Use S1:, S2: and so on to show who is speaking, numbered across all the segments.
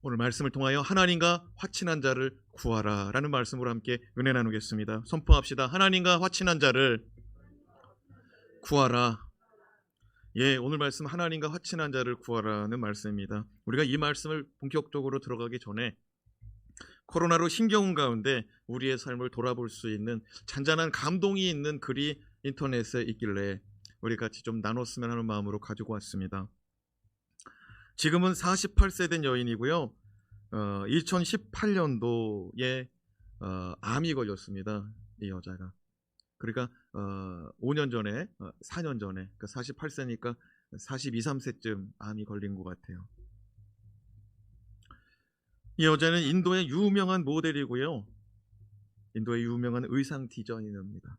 S1: 오늘 말씀을 통하여 하나님과 화친한 자를 구하라 라는 말씀으로 함께 은혜 나누겠습니다. 선포합시다. 하나님과 화친한 자를 구하라. 예, 오늘 말씀 하나님과 화친한 자를 구하라는 말씀입니다. 우리가 이 말씀을 본격적으로 들어가기 전에 코로나로 힘겨운 가운데 우리의 삶을 돌아볼 수 있는 잔잔한 감동이 있는 글이 인터넷에 있길래 우리 같이 좀 나눴으면 하는 마음으로 가지고 왔습니다. 지금은 48세 된 여인이고요. 2018년도에 암이 걸렸습니다. 이 여자가. 그러니까 5년 전에, 4년 전에, 그러니까 48세니까 42, 3세쯤 암이 걸린 것 같아요. 이 여자는 인도의 유명한 모델이고요. 인도의 유명한 의상 디자이너입니다.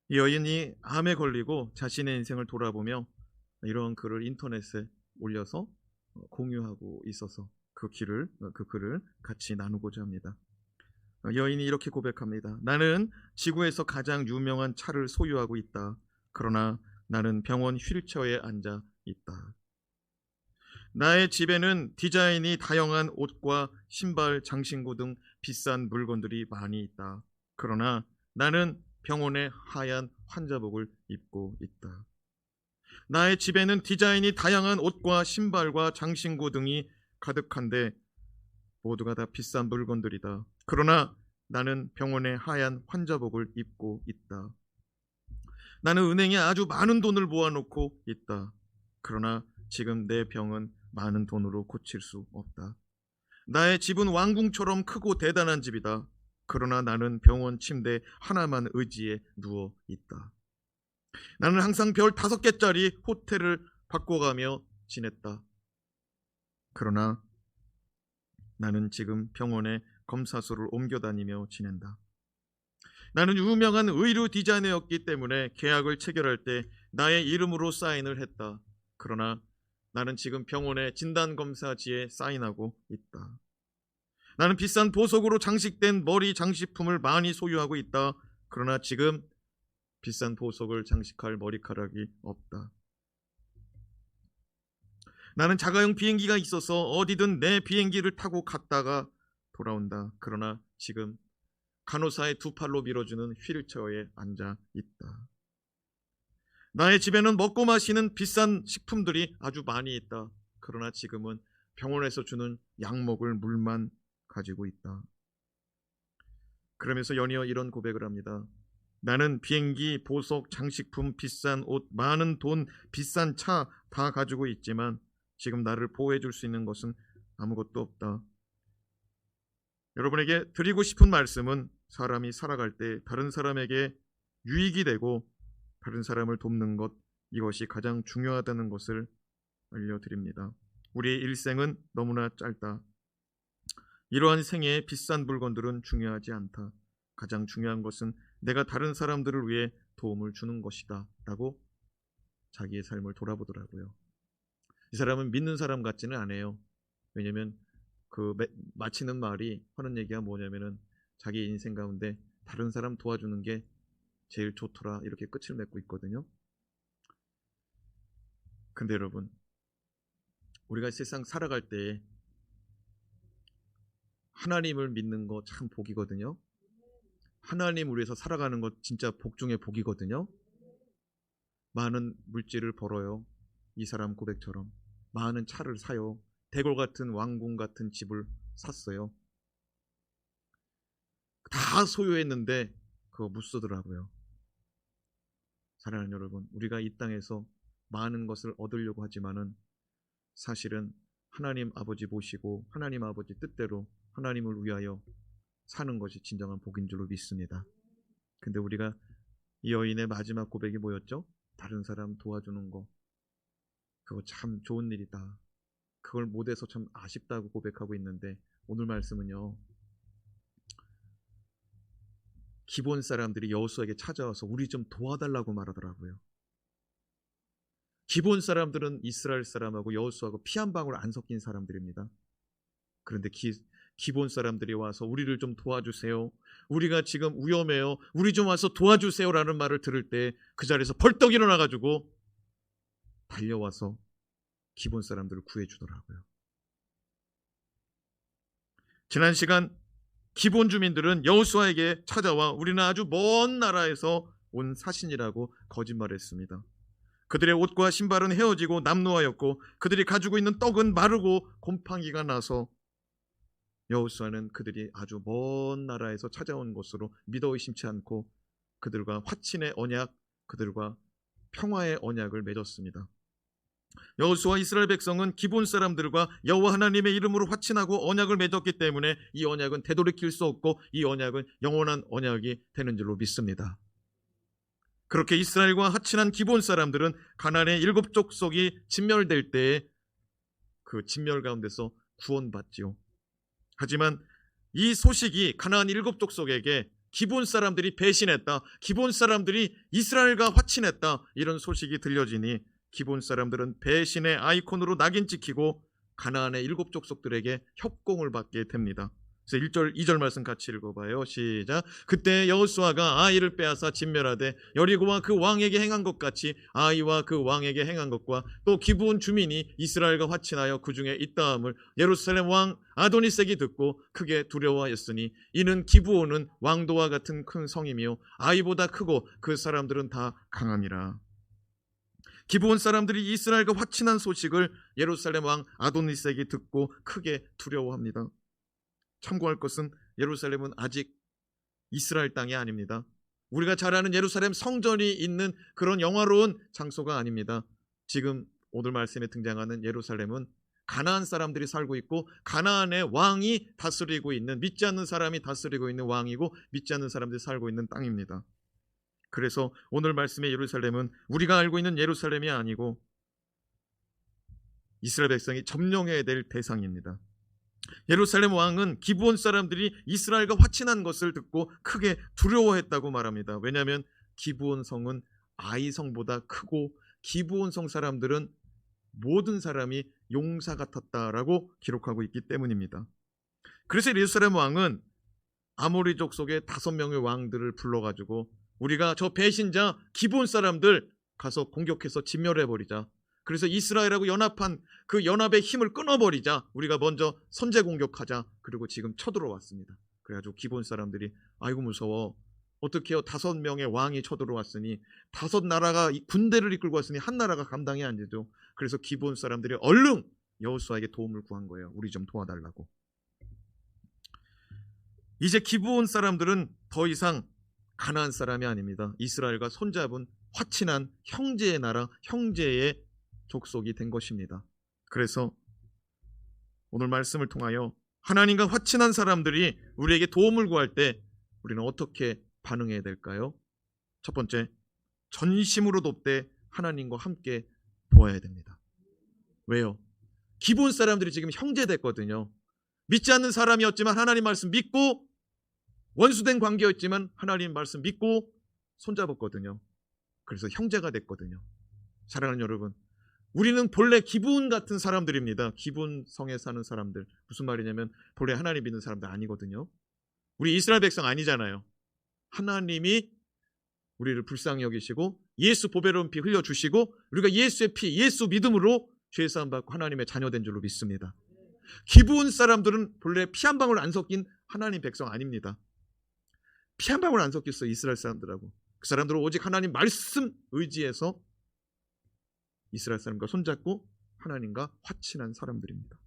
S1: 이 여인이 암에 걸리고 자신의 인생을 돌아보며 이런 글을 인터넷에 올려서 공유하고 있어서 그 글을 같이 나누고자 합니다. 여인이 이렇게 고백합니다. 나는 지구에서 가장 유명한 차를 소유하고 있다. 그러나 나는 병원 휠체어에 앉아 있다. 나의 집에는 디자인이 다양한 옷과 신발, 장신구 등 비싼 물건들이 많이 있다. 그러나 나는 병원의 하얀 환자복을 입고 있다. 나의 집에는 디자인이 다양한 옷과 신발과 장신구 등이 가득한데 모두가 다 비싼 물건들이다. 그러나 나는 병원의 하얀 환자복을 입고 있다. 나는 은행에 아주 많은 돈을 모아놓고 있다. 그러나 지금 내 병은 많은 돈으로 고칠 수 없다. 나의 집은 왕궁처럼 크고 대단한 집이다. 그러나 나는 병원 침대 하나만 의지해 누워 있다. 나는 항상 별 5개짜리 호텔을 바꿔가며 지냈다. 그러나 나는 지금 병원에 검사소를 옮겨 다니며 지낸다. 나는 유명한 의류 디자이너였기 때문에 계약을 체결할 때 나의 이름으로 사인을 했다. 그러나 나는 지금 병원의 진단검사지에 사인하고 있다. 나는 비싼 보석으로 장식된 머리 장식품을 많이 소유하고 있다. 그러나 지금 비싼 보석을 장식할 머리카락이 없다. 나는 자가용 비행기가 있어서 어디든 내 비행기를 타고 갔다가 돌아온다. 그러나 지금 간호사의 2팔로 밀어주는 휠체어에 앉아 있다. 나의 집에는 먹고 마시는 비싼 식품들이 아주 많이 있다. 그러나 지금은 병원에서 주는 약 먹을 물만 가지고 있다. 그러면서 연이어 이런 고백을 합니다. 나는 비행기, 보석, 장식품, 비싼 옷, 많은 돈, 비싼 차 다 가지고 있지만 지금 나를 보호해 줄 수 있는 것은 아무것도 없다. 여러분에게 드리고 싶은 말씀은 사람이 살아갈 때 다른 사람에게 유익이 되고 다른 사람을 돕는 것, 이것이 가장 중요하다는 것을 알려드립니다. 우리의 일생은 너무나 짧다. 이러한 생애에 비싼 물건들은 중요하지 않다. 가장 중요한 것은 내가 다른 사람들을 위해 도움을 주는 것이다 라고 자기의 삶을 돌아보더라고요. 이 사람은 믿는 사람 같지는 않아요. 왜냐하면 마치는 말이 하는 얘기가 뭐냐면은 자기 인생 가운데 다른 사람 도와주는 게 제일 좋더라 이렇게 끝을 맺고 있거든요. 근데 여러분, 우리가 세상 살아갈 때 하나님을 믿는 거 참 복이거든요. 하나님을 위해서 살아가는 것 진짜 복 중에 복이거든요. 많은 물질을 벌어요. 이 사람 고백처럼 많은 차를 사요. 대궐 같은 왕궁 같은 집을 샀어요. 다 소유했는데 그거 못 쓰더라고요. 사랑하는 여러분, 우리가 이 땅에서 많은 것을 얻으려고 하지만은 사실은 하나님 아버지 모시고 하나님 아버지 뜻대로 하나님을 위하여 사는 것이 진정한 복인 줄로 믿습니다. 근데 우리가 이 여인의 마지막 고백이 뭐였죠? 다른 사람 도와주는 거, 그거 참 좋은 일이다. 그걸 못해서 참 아쉽다고 고백하고 있는데 오늘 말씀은요, 기본 사람들이 여호수아에게 찾아와서 우리 좀 도와달라고 말하더라고요. 기본 사람들은 이스라엘 사람하고 여호수아하고 피 한 방울 안 섞인 사람들입니다. 그런데 기본 사람들이 와서 우리를 좀 도와주세요. 우리가 지금 위험해요. 우리 좀 와서 도와주세요 라는 말을 들을 때 그 자리에서 벌떡 일어나가지고 달려와서 기본 사람들을 구해주더라고요. 지난 시간 기브온 주민들은 여호수아에게 찾아와 우리는 아주 먼 나라에서 온 사신이라고 거짓말했습니다. 그들의 옷과 신발은 헤어지고 남루하였고 그들이 가지고 있는 떡은 마르고 곰팡이가 나서 여호수아는 그들이 아주 먼 나라에서 찾아온 것으로 믿어 의심치 않고 그들과 화친의 언약, 그들과 평화의 언약을 맺었습니다. 여호수아 이스라엘 백성은 기브온 사람들과 여호와 하나님의 이름으로 화친하고 언약을 맺었기 때문에 이 언약은 되돌이킬 수 없고 이 언약은 영원한 언약이 되는 줄로 믿습니다. 그렇게 이스라엘과 화친한 기브온 사람들은 가나안의 7 족속이 진멸될 때에 그 진멸 가운데서 구원받지요. 하지만 이 소식이 가나안 7 족속에게 기브온 사람들이 배신했다, 기브온 사람들이 이스라엘과 화친했다, 이런 소식이 들려지니 기브온 사람들은 배신의 아이콘으로 낙인 찍히고 가나안의 7 족속들에게 협공을 받게 됩니다. 그래서 1절 2절 말씀 같이 읽어봐요. 시작. 그때 여호수아가 아이를 빼앗아 진멸하되 여리고와 그 왕에게 행한 것 같이 아이와 그 왕에게 행한 것과 또 기브온 주민이 이스라엘과 화친하여 그 중에 있다함을 예루살렘 왕 아도니색이 듣고 크게 두려워하였으니 이는 기브온은 왕도와 같은 큰 성이며 아이보다 크고 그 사람들은 다 강함이라. 기브온 사람들이 이스라엘과 화친한 소식을 예루살렘 왕 아도니색이 듣고 크게 두려워합니다. 참고할 것은 예루살렘은 아직 이스라엘 땅이 아닙니다. 우리가 잘 아는 예루살렘 성전이 있는 그런 영화로운 장소가 아닙니다. 지금 오늘 말씀에 등장하는 예루살렘은 가나안 사람들이 살고 있고 가나안의 왕이 다스리고 있는, 믿지 않는 사람이 다스리고 있는 왕이고 믿지 않는 사람들이 살고 있는 땅입니다. 그래서 오늘 말씀의 예루살렘은 우리가 알고 있는 예루살렘이 아니고 이스라엘 백성이 점령해야 될 대상입니다. 예루살렘 왕은 기브온 사람들이 이스라엘과 화친한 것을 듣고 크게 두려워했다고 말합니다. 왜냐하면 기브온 성은 아이 성보다 크고 기브온 성 사람들은 모든 사람이 용사 같았다라고 기록하고 있기 때문입니다. 그래서 예루살렘 왕은 아모리 족속의 5명의 왕들을 불러가지고 우리가 저 배신자 기브온 사람들 가서 공격해서 진멸해버리자. 그래서 이스라엘하고 연합한 그 연합의 힘을 끊어버리자. 우리가 먼저 선제 공격하자. 그리고 지금 쳐들어왔습니다. 그래가지고 기브온 사람들이 아이고 무서워. 어떻게 해요? 5명의 왕이 쳐들어왔으니 5 나라가 군대를 이끌고 왔으니 한 나라가 감당이 안 되죠. 그래서 기브온 사람들이 얼른 여호수아에게 도움을 구한 거예요. 우리 좀 도와달라고. 이제 기브온 사람들은 더 이상 가나안 사람이 아닙니다. 이스라엘과 손잡은 화친한 형제의 나라, 형제의 족속이 된 것입니다. 그래서 오늘 말씀을 통하여 하나님과 화친한 사람들이 우리에게 도움을 구할 때 우리는 어떻게 반응해야 될까요? 첫 번째, 전심으로 돕되 하나님과 함께 도와야 됩니다. 왜요? 기브온 사람들이 지금 형제 됐거든요. 믿지 않는 사람이었지만 하나님 말씀 믿고 원수된 관계였지만 하나님 말씀 믿고 손잡았거든요. 그래서 형제가 됐거든요. 사랑하는 여러분, 우리는 본래 기브온 같은 사람들입니다. 기브온 성에 사는 사람들. 무슨 말이냐면 본래 하나님 믿는 사람들 아니거든요. 우리 이스라엘 백성 아니잖아요. 하나님이 우리를 불쌍히 여기시고 예수 보배로운 피 흘려주시고 우리가 예수의 피, 예수 믿음으로 죄사함 받고 하나님의 자녀된 줄로 믿습니다. 기브온 사람들은 본래 피 한 방울 안 섞인 하나님 백성 아닙니다. 피 한 방울 안 섞였어, 이스라엘 사람들하고. 그 사람들은 오직 하나님 말씀 의지해서 이스라엘 사람과 손잡고 하나님과 화친한 사람들입니다.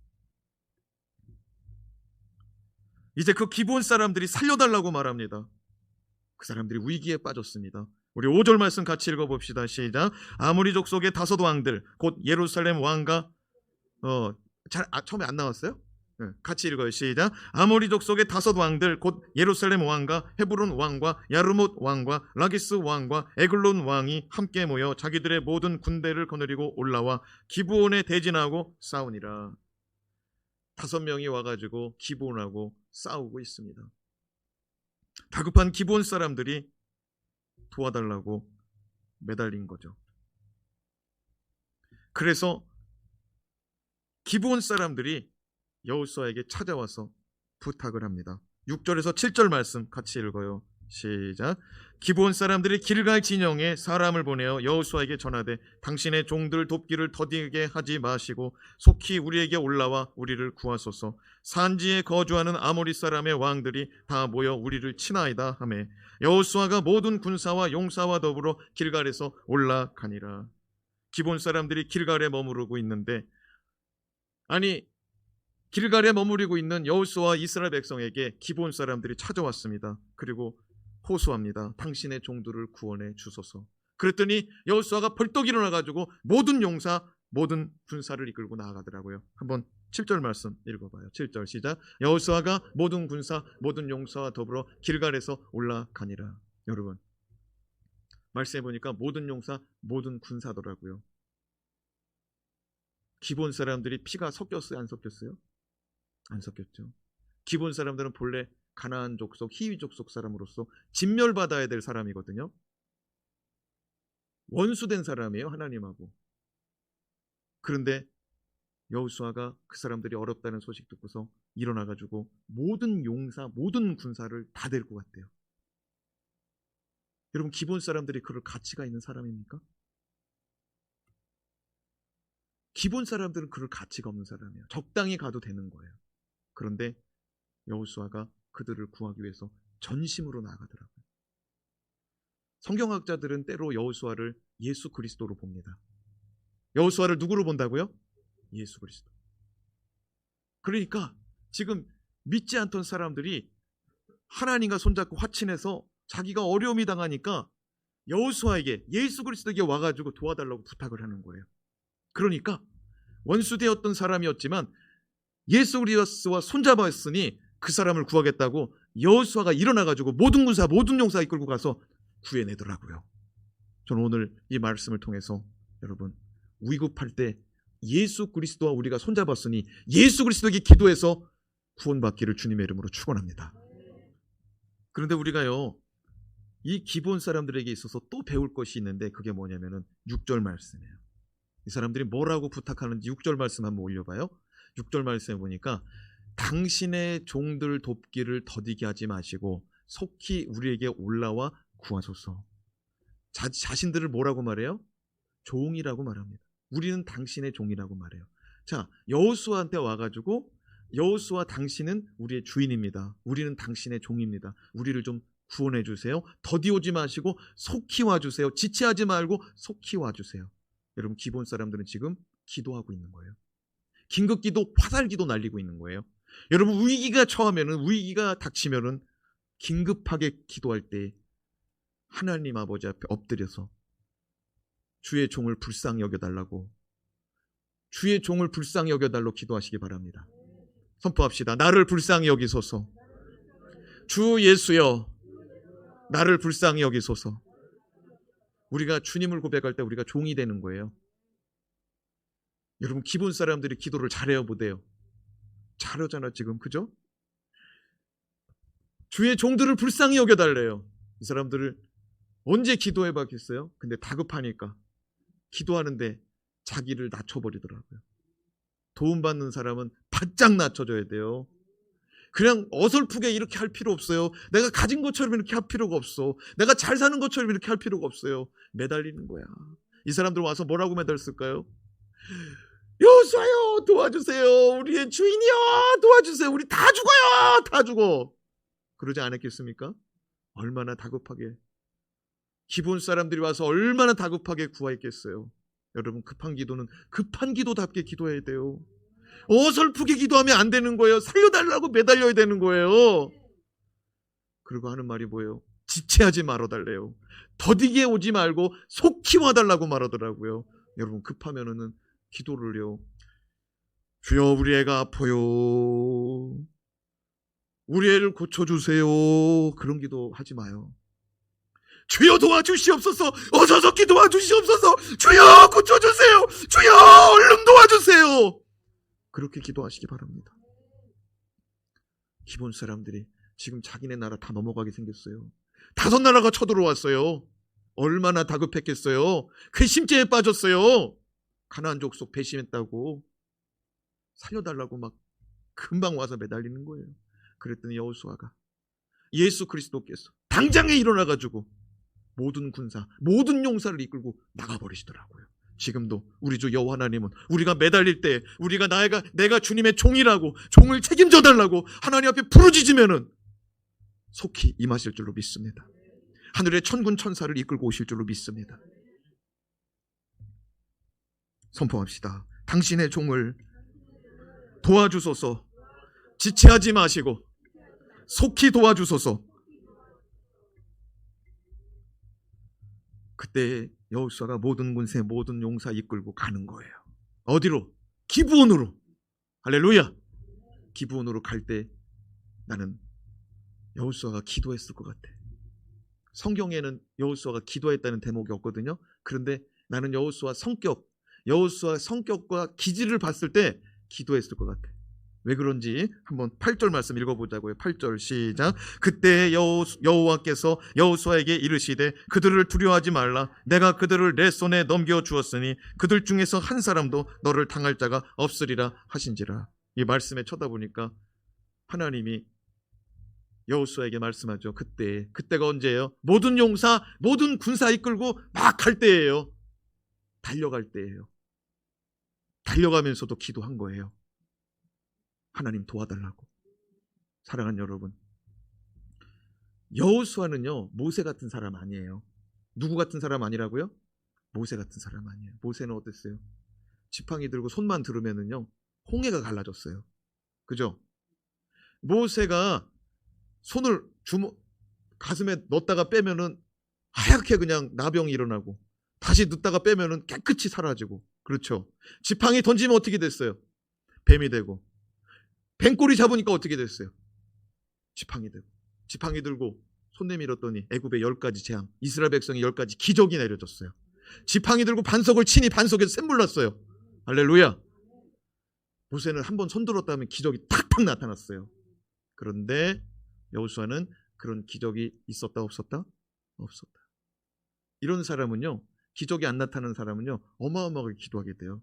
S1: 이제 그 기브온 사람들이 살려달라고 말합니다. 그 사람들이 위기에 빠졌습니다. 우리 5절 말씀 같이 읽어봅시다. 시작. 아모리 족속의 5 왕들 곧 예루살렘 왕과 처음에 안 나왔어요? 네, 같이 읽어요. 시작. 아모리 족속의 5 왕들 곧 예루살렘 왕과 헤브론 왕과 야르못 왕과 라기스 왕과 에글론 왕이 함께 모여 자기들의 모든 군대를 거느리고 올라와 기브온에 대진하고 싸우니라. 5명이 와가지고 기브온하고 싸우고 있습니다. 다급한 기브온 사람들이 도와달라고 매달린 거죠. 그래서 기브온 사람들이 여호수아에게 찾아와서 부탁을 합니다. 6절에서 7절 말씀 같이 읽어요. 시작. 기브온 사람들이 길갈 진영에 사람을 보내어 여호수아에게 전하되 당신의 종들 돕기를 더디게 하지 마시고 속히 우리에게 올라와 우리를 구하소서. 산지에 거주하는 아모리 사람의 왕들이 다 모여 우리를 치나이다 하매 여호수아가 모든 군사와 용사와 더불어 길갈에서 올라가니라. 기브온 사람들이 길갈에 머무르고 있는데, 아니, 길갈에 머무르고 있는 여호수아와 이스라엘 백성에게 기브온 사람들이 찾아왔습니다. 그리고 호소합니다. 당신의 종들을 구원해 주소서. 그랬더니 여호수아가 벌떡 일어나 가지고 모든 용사, 모든 군사를 이끌고 나아가더라고요. 한번 7절 말씀 읽어봐요. 7절 시작. 여호수아가 모든 군사, 모든 용사와 더불어 길갈에서 올라가니라. 여러분, 말씀해 보니까 모든 용사, 모든 군사더라고요. 기본 사람들이 피가 섞였어요, 안 섞였어요? 안 섞였죠. 기본 사람들은 본래 가나안 족속, 히위 족속 사람으로서 진멸받아야 될 사람이거든요. 원수된 사람이에요, 하나님하고. 그런데 여호수아가 그 사람들이 어렵다는 소식 듣고서 일어나가지고 모든 용사, 모든 군사를 다 데리고 갔대요. 여러분, 기본 사람들이 그럴 가치가 있는 사람입니까? 기본 사람들은 그럴 가치가 없는 사람이에요. 적당히 가도 되는 거예요. 그런데 여호수아가 그들을 구하기 위해서 전심으로 나아가더라고요. 성경학자들은 때로 여호수아를 예수 그리스도로 봅니다. 여호수아를 누구로 본다고요? 예수 그리스도. 그러니까 지금 믿지 않던 사람들이 하나님과 손잡고 화친해서 자기가 어려움이 당하니까 여호수아에게, 예수 그리스도에게 와가지고 도와달라고 부탁을 하는 거예요. 그러니까 원수되었던 사람이었지만 예수 그리스도와 손잡았으니 그 사람을 구하겠다고 여호수아가 일어나가지고 모든 군사, 모든 용사 이끌고 가서 구해내더라고요. 저는 오늘 이 말씀을 통해서 여러분, 위급할 때 예수 그리스도와 우리가 손잡았으니 예수 그리스도에게 기도해서 구원받기를 주님의 이름으로 축원합니다. 그런데 우리가요, 이 기본 사람들에게 있어서 또 배울 것이 있는데, 그게 뭐냐면은 6절 말씀이에요. 이 사람들이 뭐라고 부탁하는지 6절 말씀 한번 올려봐요. 6절 말씀에 보니까 당신의 종들 돕기를 더디게 하지 마시고 속히 우리에게 올라와 구하소서. 자신들을 뭐라고 말해요? 종이라고 말합니다. 우리는 당신의 종이라고 말해요. 자, 여호수아한테 와가지고 여호수아, 당신은 우리의 주인입니다. 우리는 당신의 종입니다. 우리를 좀 구원해 주세요. 더디 오지 마시고 속히 와주세요. 지체하지 말고 속히 와주세요. 여러분, 기본 사람들은 지금 기도하고 있는 거예요. 긴급기도, 화살기도 날리고 있는 거예요. 여러분, 위기가 처하면은, 위기가 닥치면은 긴급하게 기도할 때 하나님 아버지 앞에 엎드려서 주의 종을 불쌍히 여겨달라고, 주의 종을 불쌍히 여겨달라고 기도하시기 바랍니다. 선포합시다. 나를 불쌍히 여기소서. 주 예수여, 나를 불쌍히 여기소서. 우리가 주님을 고백할 때 우리가 종이 되는 거예요. 여러분, 기본 사람들이 기도를 잘해요, 못해요? 잘하잖아 지금, 그죠? 주의 종들을 불쌍히 여겨달래요. 이 사람들을 언제 기도해 봤겠어요? 근데 다급하니까 기도하는데 자기를 낮춰버리더라고요. 도움받는 사람은 바짝 낮춰줘야 돼요. 그냥 어설프게 이렇게 할 필요 없어요. 내가 가진 것처럼 이렇게 할 필요가 없어. 내가 잘 사는 것처럼 이렇게 할 필요가 없어요. 매달리는 거야. 이 사람들 와서 뭐라고 매달렸을까요? 여호수아요, 도와주세요. 우리의 주인이요, 도와주세요. 우리 다 죽어요, 다 죽어. 그러지 않았겠습니까? 얼마나 다급하게, 기본 사람들이 와서 얼마나 다급하게 구하했겠어요. 여러분, 급한 기도는 급한 기도답게 기도해야 돼요. 어설프게 기도하면 안 되는 거예요. 살려달라고 매달려야 되는 거예요. 그리고 하는 말이 뭐예요? 지체하지 말아달래요. 더디게 오지 말고 속히 와달라고 말하더라고요. 여러분, 급하면은 기도를요, 주여 우리 애가 아파요, 우리 애를 고쳐주세요, 그런 기도 하지 마요. 주여 도와주시옵소서, 어서 기도와주시옵소서, 주여 고쳐주세요, 주여 얼른 도와주세요, 그렇게 기도하시기 바랍니다. 기본 사람들이 지금 자기네 나라 다 넘어가게 생겼어요. 5나라가 쳐들어왔어요. 얼마나 다급했겠어요. 괘씸죄에 빠졌어요. 가나안 족속 배신했다고 살려달라고 막 금방 와서 매달리는 거예요. 그랬더니 여호수아가, 예수 그리스도께서 당장에 일어나가지고 모든 군사, 모든 용사를 이끌고 나가버리시더라고요. 지금도 우리 주 여호와 하나님은 우리가 매달릴 때, 우리가 내가 주님의 종이라고, 종을 책임져 달라고 하나님 앞에 부르짖으면은 속히 임하실 줄로 믿습니다. 하늘의 천군 천사를 이끌고 오실 줄로 믿습니다. 선포합시다. 당신의 종을 도와주소서. 지체하지 마시고 속히 도와주소서. 그때 여호수아가 모든 군세, 모든 용사 이끌고 가는 거예요. 어디로? 기브온으로. 할렐루야. 기브온으로 갈 때 나는 여호수아가 기도했을 것 같아. 성경에는 여호수아가 기도했다는 대목이 없거든요. 그런데 나는 여호수아 성격과 기질을 봤을 때 기도했을 것 같아. 왜 그런지 한번 8절 말씀 읽어보자고요. 8절 시작. 그때 여호와께서 여호수아에게 이르시되 그들을 두려워하지 말라. 내가 그들을 내 손에 넘겨주었으니 그들 중에서 한 사람도 너를 당할 자가 없으리라 하신지라. 이 말씀에 쳐다보니까 하나님이 여호수아에게 말씀하죠. 그때가 언제예요? 모든 용사, 모든 군사 이끌고 막 갈 때예요. 달려갈 때예요. 달려가면서도 기도한 거예요. 하나님 도와달라고. 사랑하는 여러분, 여호수아는요 모세 같은 사람 아니에요. 누구 같은 사람 아니라고요? 모세 같은 사람 아니에요. 모세는 어땠어요? 지팡이 들고 손만 들으면은요 홍해가 갈라졌어요. 그죠? 모세가 손을 가슴에 넣었다가 빼면은 하얗게 그냥 나병이 일어나고, 다시 넣었다가 빼면은 깨끗이 사라지고. 그렇죠? 지팡이 던지면 어떻게 됐어요? 뱀이 되고, 뱀꼬리 잡으니까 어떻게 됐어요? 지팡이 되고. 지팡이 들고 손 내밀었더니 애굽의 10가지 재앙, 이스라엘 백성이 10가지 기적이 내려졌어요. 지팡이 들고 반석을 치니 반석에서 샘물 났어요. 할렐루야. 모세는 한번 손 들었다면 기적이 탁탁 나타났어요. 그런데 여호수아는 그런 기적이 있었다 없었다? 없었다. 이런 사람은요, 기적이 안 나타나는 사람은요 어마어마하게 기도하게 돼요.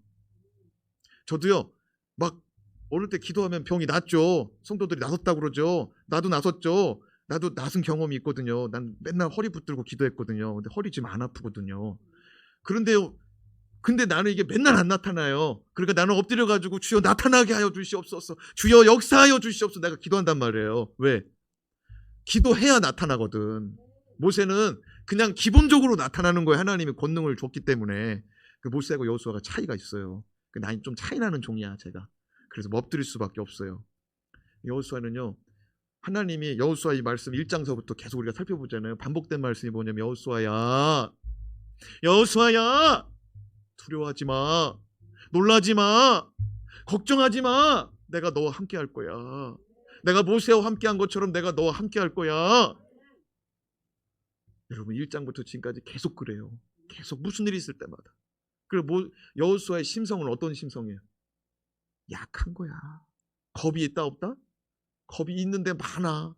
S1: 저도요 막 어릴 때 기도하면 병이 낫죠. 성도들이 나섰다고 그러죠. 나도 나섰죠. 나도 나선 경험이 있거든요. 난 맨날 허리 붙들고 기도했거든요. 근데 허리 지금 안 아프거든요. 근데 나는 이게 맨날 안 나타나요. 그러니까 나는 엎드려가지고 주여 나타나게 하여 주시옵소서, 주여 역사하여 주시옵소서, 내가 기도한단 말이에요. 왜? 기도해야 나타나거든. 모세는 그냥 기본적으로 나타나는 거예요. 하나님이 권능을 줬기 때문에. 그 모세하고 여호수아가 차이가 있어요. 나는 좀 차이 나는 종이야 제가. 그래서 엎드릴 수밖에 없어요. 여호수아는요, 하나님이 여호수아 이 말씀 1장서부터 계속 우리가 살펴보잖아요. 반복된 말씀이 뭐냐면 여호수아야 두려워하지 마, 놀라지 마, 걱정하지 마. 내가 너와 함께 할 거야. 내가 모세와 함께 한 것처럼 내가 너와 함께 할 거야. 여러분 1장부터 지금까지 계속 그래요. 계속 무슨 일이 있을 때마다. 그리고 여호수아의 심성은 어떤 심성이에요? 약한 거야. 겁이 있다 없다? 겁이 있는데 많아.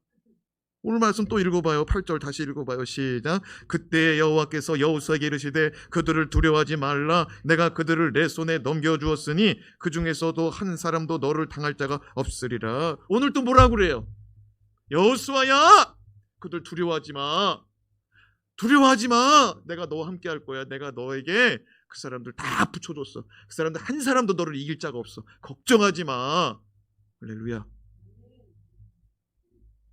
S1: 오늘 말씀 또 읽어봐요. 8절 다시 읽어봐요. 시작. 그때 여호와께서 여호수아에게 이르시되 그들을 두려워하지 말라. 내가 그들을 내 손에 넘겨주었으니 그 중에서도 한 사람도 너를 당할 자가 없으리라. 오늘 또 뭐라고 그래요? 여호수아야 그들 두려워하지 마. 두려워하지 마. 내가 너와 함께 할 거야. 내가 너에게 그 사람들 다 붙여줬어. 그 사람들 한 사람도 너를 이길 자가 없어. 걱정하지 마. 할렐루야.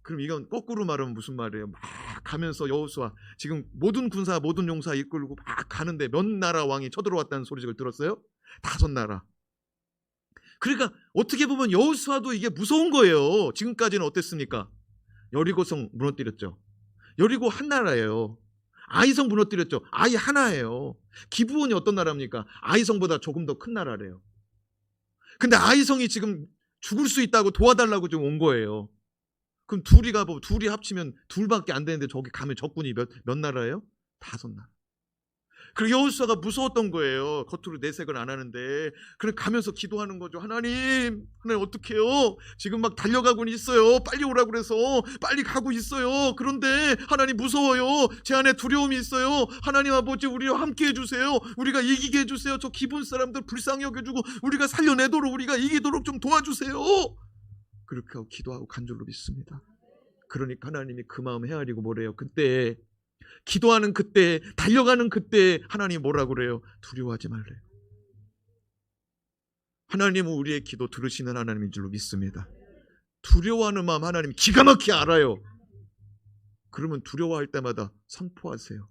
S1: 그럼 이건 거꾸로 말하면 무슨 말이에요? 막 가면서 여호수아 지금 모든 군사 모든 용사 이끌고 막 가는데 몇 나라 왕이 쳐들어왔다는 소식을 들었어요? 5나라. 그러니까 어떻게 보면 여호수아도 이게 무서운 거예요. 지금까지는 어땠습니까? 여리고성 무너뜨렸죠. 여리고 한 나라예요. 아이성 무너뜨렸죠. 아이 하나예요. 기브온이 어떤 나라입니까? 아이성보다 조금 더 큰 나라래요. 근데 아이성이 지금 죽을 수 있다고 도와달라고 지금 온 거예요. 그럼 둘이 합치면 둘밖에 안 되는데 저기 가면 적군이 몇 나라예요? 5나라. 그리고 여호수아가 무서웠던 거예요. 겉으로 내색을 안 하는데. 그래 가면서 기도하는 거죠. 하나님 어떡해요? 지금 막 달려가고는 있어요. 빨리 오라고 그래서 빨리 가고 있어요. 그런데 하나님 무서워요. 제 안에 두려움이 있어요. 하나님 아버지 우리와 함께 해주세요. 우리가 이기게 해주세요. 저 기본 사람들 불쌍히 여겨주고 우리가 살려내도록 우리가 이기도록 좀 도와주세요. 그렇게 하고 기도하고 간 줄로 믿습니다. 그러니까 하나님이 그 마음 헤아리고 뭐래요? 그때 기도하는 그때, 달려가는 그때 하나님이 뭐라고 그래요? 두려워하지 말래요. 하나님은 우리의 기도 들으시는 하나님인 줄로 믿습니다. 두려워하는 마음 하나님이 기가 막히게 알아요. 그러면 두려워할 때마다 선포하세요.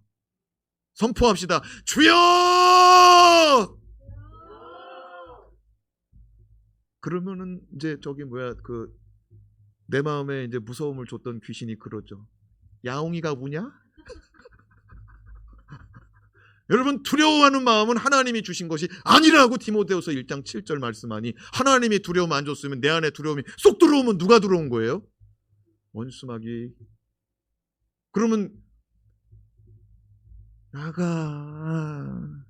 S1: 선포합시다. 주여! 그러면은 이제 내 마음에 이제 무서움을 줬던 귀신이 그러죠. 야옹이가 우냐? 여러분, 두려워하는 마음은 하나님이 주신 것이 아니라고 디모데후서 1장 7절 말씀하니, 하나님이 두려움 안 줬으면 내 안에 두려움이 쏙 들어오면 누가 들어온 거예요? 원수마귀. 그러면 나가.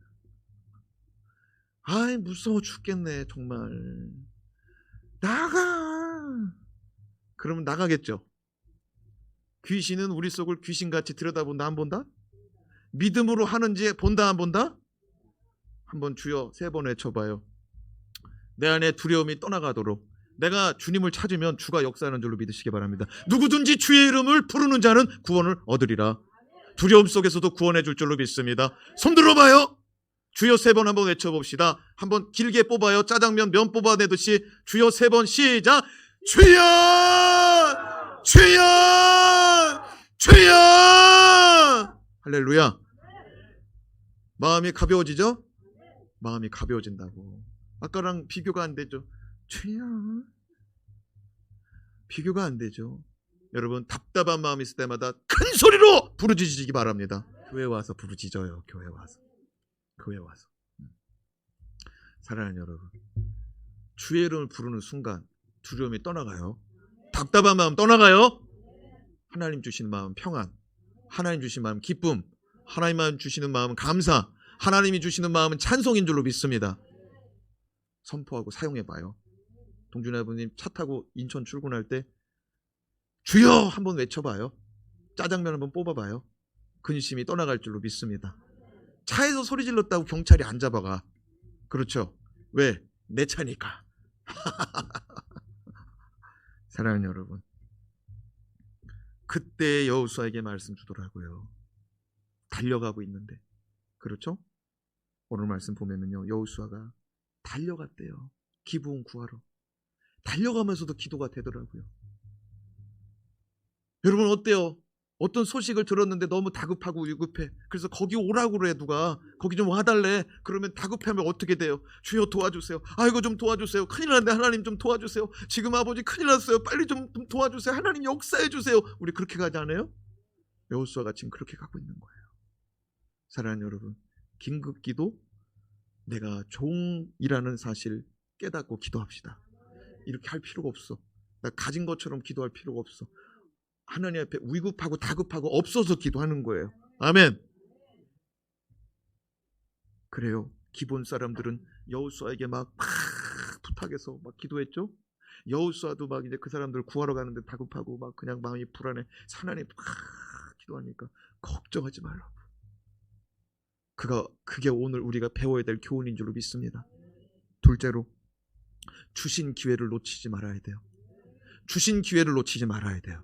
S1: 아이 무서워 죽겠네 정말. 나가. 그러면 나가겠죠. 귀신은 우리 속을 귀신같이 들여다본다 안 본다? 믿음으로 하는지 본다 안 본다? 한번 주여 3번 외쳐봐요. 내 안에 두려움이 떠나가도록 내가 주님을 찾으면 주가 역사하는 줄로 믿으시기 바랍니다. 누구든지 주의 이름을 부르는 자는 구원을 얻으리라. 두려움 속에서도 구원해 줄 줄로 믿습니다. 손 들어봐요. 주여 3번 한번 외쳐봅시다. 한번 길게 뽑아요. 짜장면 면 뽑아내듯이 주여 3번 시작. 주여! 주여! 주여! 할렐루야. 마음이 가벼워지죠? 마음이 가벼워진다고. 아까랑 비교가 안 되죠. 주여. 비교가 안 되죠. 여러분 답답한 마음이 있을 때마다 큰 소리로 부르짖으시기 바랍니다. 교회 와서 부르짖어요. 교회 와서. 사랑하는 여러분, 주의 이름을 부르는 순간 두려움이 떠나가요. 답답한 마음 떠나가요. 하나님 주시는 마음 평안, 하나님 주시는 마음 기쁨, 하나님만 주시는 마음은 감사, 하나님이 주시는 마음은 찬송인 줄로 믿습니다. 선포하고 사용해봐요. 동준아 아버님 차 타고 인천 출근할 때 주여 한번 외쳐봐요. 짜장면 한번 뽑아봐요. 근심이 떠나갈 줄로 믿습니다. 차에서 소리 질렀다고 경찰이 안 잡아가. 그렇죠? 왜? 내 차니까. 사랑하는 여러분, 그때 여호수아에게 말씀 주더라고요. 달려가고 있는데, 그렇죠? 오늘 말씀 보면은요, 여호수아가 달려갔대요. 기브온 구하러. 달려가면서도 기도가 되더라고요. 여러분 어때요? 어떤 소식을 들었는데 너무 다급하고 위급해. 그래서 거기 오라고 그래. 누가 거기 좀 와달래. 그러면 다급하면 어떻게 돼요? 주여 도와주세요. 아이고 좀 도와주세요. 큰일 났네. 하나님 좀 도와주세요. 지금 아버지 큰일 났어요. 빨리 좀 도와주세요. 하나님 역사해 주세요. 우리 그렇게 가지 않아요? 여호수아가 지금 그렇게 가고 있는 거예요. 사랑하는 여러분, 긴급기도 내가 종이라는 사실 깨닫고 기도합시다. 이렇게 할 필요가 없어. 나 가진 것처럼 기도할 필요가 없어. 하나님 앞에 위급하고 다급하고 없어서 기도하는 거예요. 아멘. 그래요. 기본 사람들은 여호수아에게 막 부탁해서 막 기도했죠. 여호수아도 막 이제 그 사람들 구하러 가는데 다급하고 막 그냥 마음이 불안해. 하나님 기도하니까 걱정하지 말라고. 그게 오늘 우리가 배워야 될 교훈인 줄로 믿습니다. 둘째로, 주신 기회를 놓치지 말아야 돼요. 주신 기회를 놓치지 말아야 돼요.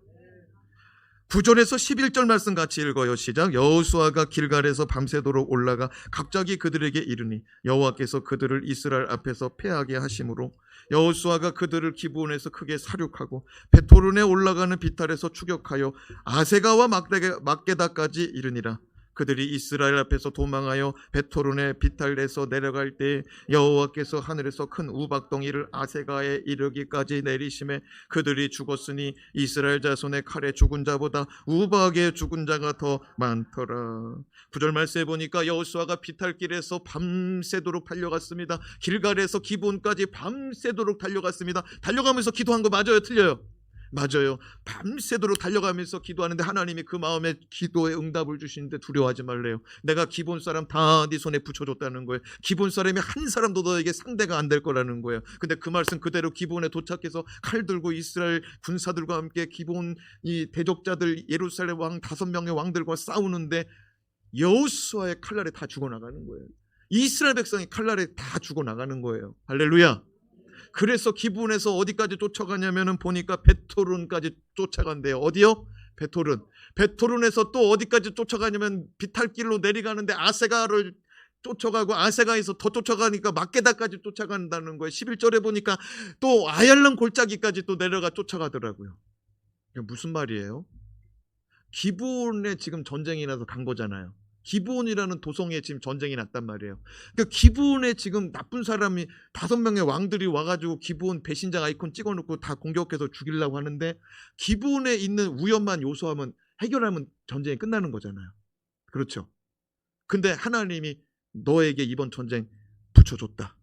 S1: 9절에서 11절 말씀 같이 읽어요. 시작. 여호수아가 길갈에서 밤새도록 올라가 갑자기 그들에게 이르니 여호와께서 그들을 이스라엘 앞에서 패하게 하심으로 여호수아가 그들을 기브온에서 크게 사륙하고 베토른에 올라가는 비탈에서 추격하여 아세가와 막게다까지 이르니라. 그들이 이스라엘 앞에서 도망하여 베토른의 비탈에서 내려갈 때 여호와께서 하늘에서 큰 우박덩이를 아세가에 이르기까지 내리심에 그들이 죽었으니 이스라엘 자손의 칼에 죽은 자보다 우박에 죽은 자가 더 많더라. 9절 말씀에 보니까 여호수아가 비탈길에서 밤새도록 달려갔습니다. 길갈에서 기브온까지 밤새도록 달려갔습니다. 달려가면서 기도한 거 맞아요? 틀려요? 맞아요. 밤새도록 달려가면서 기도하는데 하나님이 그 마음에 기도에 응답을 주시는데 두려워하지 말래요. 내가 기본 사람 다 네 손에 붙여줬다는 거예요. 기본 사람이 한 사람도 너에게 상대가 안 될 거라는 거예요. 근데 그 말씀 그대로 기본에 도착해서 칼 들고 이스라엘 군사들과 함께 기본 이 대적자들 예루살렘 왕 5명의 왕들과 싸우는데 여호수아의 칼날에 다 죽어나가는 거예요. 이스라엘 백성이 칼날에 다 죽어나가는 거예요. 할렐루야. 그래서 기브온에서 어디까지 쫓아가냐면은 보니까 베토른까지 쫓아간대요. 어디요? 베토른. 베토른에서 또 어디까지 쫓아가냐면 비탈길로 내려가는데 아세가를 쫓아가고, 아세가에서 더 쫓아가니까 막게다까지 쫓아간다는 거예요. 11절에 보니까 또 아얄란 골짜기까지 또 내려가 쫓아가더라고요. 이게 무슨 말이에요? 기브온에 지금 전쟁이 나서 간 거잖아요. 기브온이라는 도성에 지금 전쟁이 났단 말이에요. 그러니까 기브온에 지금 나쁜 사람이 5명의 왕들이 와가지고 기브온 배신자 아이콘 찍어놓고 다 공격해서 죽이려고 하는데, 기브온에 있는 우연만 요소하면 해결하면 전쟁이 끝나는 거잖아요. 그렇죠? 근데 하나님이 너에게 이번 전쟁 붙여줬다.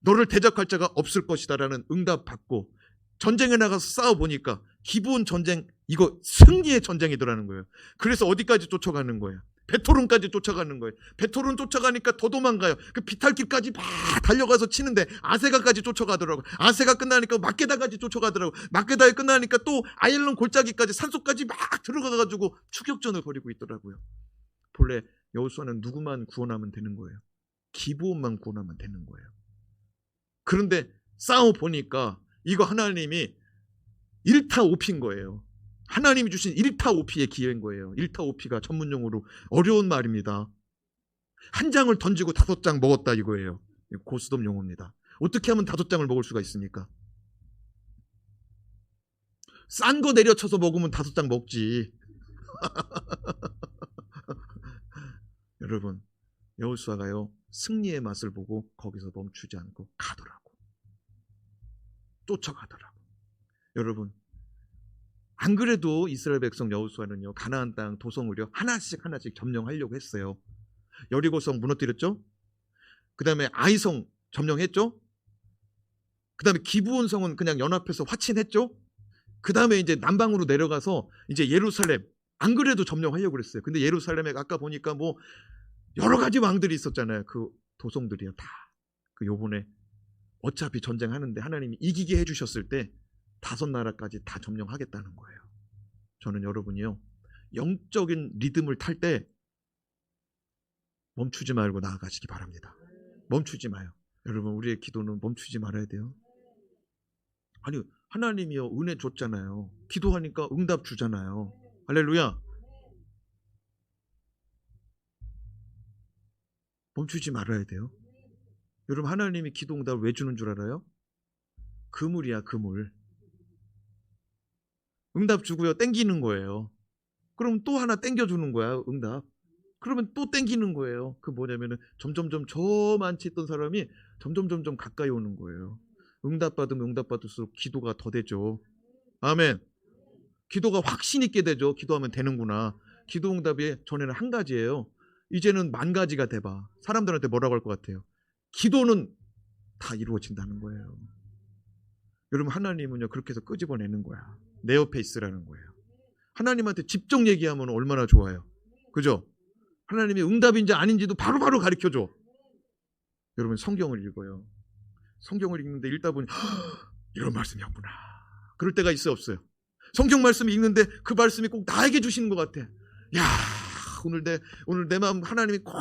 S1: 너를 대적할 자가 없을 것이다 라는 응답 받고 전쟁에 나가서 싸워보니까 기브온 전쟁, 이거 승리의 전쟁이더라는 거예요. 그래서 어디까지 쫓아가는 거예요? 베토른까지 쫓아가는 거예요. 베토른 쫓아가니까 더 도망가요. 그 비탈길까지 막 달려가서 치는데 아세가까지 쫓아가더라고요. 아세가 끝나니까 막게다까지 쫓아가더라고요. 막게다에 끝나니까 또 아얄론 골짜기까지, 산속까지 막 들어가가지고 추격전을 벌이고 있더라고요. 본래 여호수아는 누구만 구원하면 되는 거예요? 기브온만 구원하면 되는 거예요. 그런데 싸워보니까 이거 하나님이 1타5피인 거예요. 하나님이 주신 1타5피의 기회인 거예요. 1타5피가 전문용어로 어려운 말입니다. 한 장을 던지고 5장 먹었다 이거예요. 고스톱 용어입니다. 어떻게 하면 5장을 먹을 수가 있습니까? 싼 거 내려쳐서 먹으면 5장 먹지. 여러분, 여호수아가요 승리의 맛을 보고 거기서 멈추지 않고 가더라고. 쫓아가더라고. 여러분, 안 그래도 이스라엘 백성 여호수아는요 가나안 땅 도성을요 하나씩 점령하려고 했어요. 여리고성 무너뜨렸죠. 그 다음에 아이성 점령했죠. 그 다음에 기브온성은 그냥 연합해서 화친했죠. 그 다음에 이제 남방으로 내려가서 이제 예루살렘, 안 그래도 점령하려고 그랬어요. 근데 예루살렘에 아까 보니까 뭐 여러 가지 왕들이 있었잖아요. 그 도성들이요 다. 그 요번에 어차피 전쟁하는데 하나님이 이기게 해주셨을 때 5나라까지 다 점령하겠다는 거예요. 저는 여러분이요 영적인 리듬을 탈 때 멈추지 말고 나아가시기 바랍니다. 멈추지 마요. 여러분, 우리의 기도는 멈추지 말아야 돼요. 아니, 하나님이요 은혜 줬잖아요. 기도하니까 응답 주잖아요. 할렐루야. 멈추지 말아야 돼요. 여러분, 하나님이 기도 응답을 왜 주는 줄 알아요? 그물이야, 그물. 응답 주고요 땡기는 거예요. 그럼 또 하나 땡겨주는 거야, 응답. 그러면 또 땡기는 거예요. 그 뭐냐면은 점점점 저 많지 있던 사람이 점점점 가까이 오는 거예요. 응답 받으면 응답 받을수록 기도가 더 되죠. 아멘. 기도가 확신 있게 되죠. 기도하면 되는구나. 기도 응답이 전에는 한 가지예요. 이제는 10,000가지가 돼봐. 사람들한테 뭐라고 할 것 같아요? 기도는 다 이루어진다는 거예요. 여러분, 하나님은요 그렇게 해서 끄집어내는 거야. 내 옆에 있으라는 거예요. 하나님한테 직접 얘기하면 얼마나 좋아요. 그죠? 하나님이 응답인지 아닌지도 바로바로 가르쳐줘. 여러분, 성경을 읽어요. 성경을 읽는데 읽다 보니 이런 말씀이었구나. 그럴 때가 있어요, 없어요? 성경 말씀 읽는데 그 말씀이 꼭 나에게 주시는 것 같아. 야, 오늘 내 마음 하나님이 꼭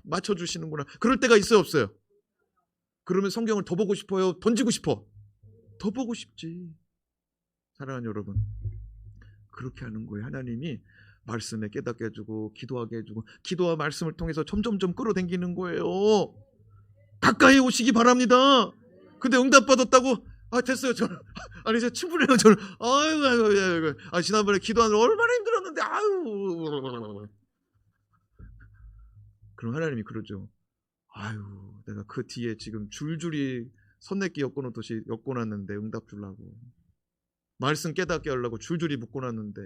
S1: 맞춰주시는구나. 그럴 때가 있어요, 없어요? 그러면 성경을 더 보고 싶어요? 던지고 싶어? 더 보고 싶지. 사랑하는 여러분, 그렇게 하는 거예요. 하나님이 말씀에 깨닫게 해주고 기도하게 해주고 기도와 말씀을 통해서 점점점 끌어당기는 거예요. 가까이 오시기 바랍니다. 근데 응답 받았다고 됐어요. 저는 아니 이제 충분해요. 저는 아유, 지난번에 기도하느라 얼마나 힘들었는데 아유. 그럼 하나님이 그러죠. 아유, 내가 그 뒤에 지금 줄줄이 선내기 엮어놓듯이 엮어놨는데 응답 주려고 말씀 깨닫게 하려고 줄줄이 묶어놨는데